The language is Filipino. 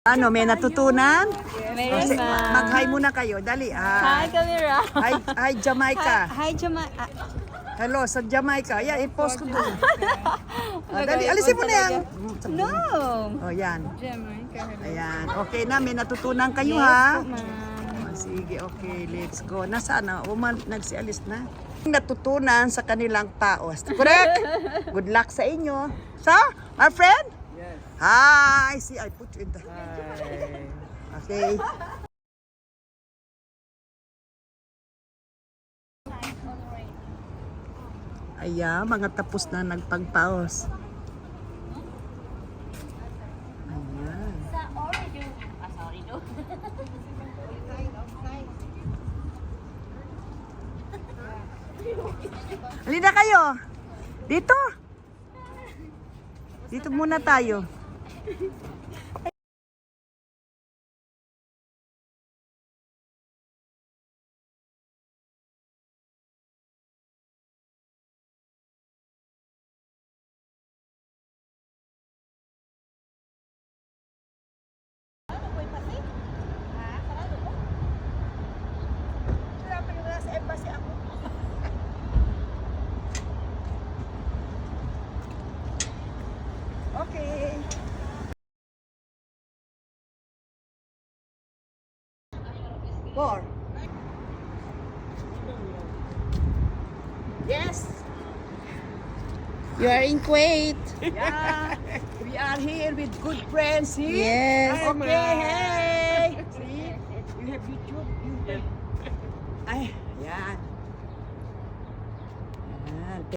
Ano, may natutunan? Meron na. Mag-hi muna kayo. Dali. Hi, Camera. Hi, Jamaica. Hi, Jama. Hello, sa Jamaica. Yeah, i-post ko doon. Dali, alisin mo na yan. No. Oh, yan. Jamaica. Ayan. Okay na, may natutunan kayo, Yes, ha? po, ma'am. Sige, okay. Let's go. Nasaan na? Nagsialis na. Natutunan sa kanilang paos. Correct? Good luck sa inyo. So, my friend? Yes. Hi. See, I put you in the... Hi. Okay. Ayan, mga tapos na nagpagpaos. Ayan. Halina kayo. Dito. Dito muna tayo. Okay. Four. Yes. You are in Kuwait. Yeah. We are here with good friends here. Yes. Okay, hey. See? You have YouTube. Ay, yan.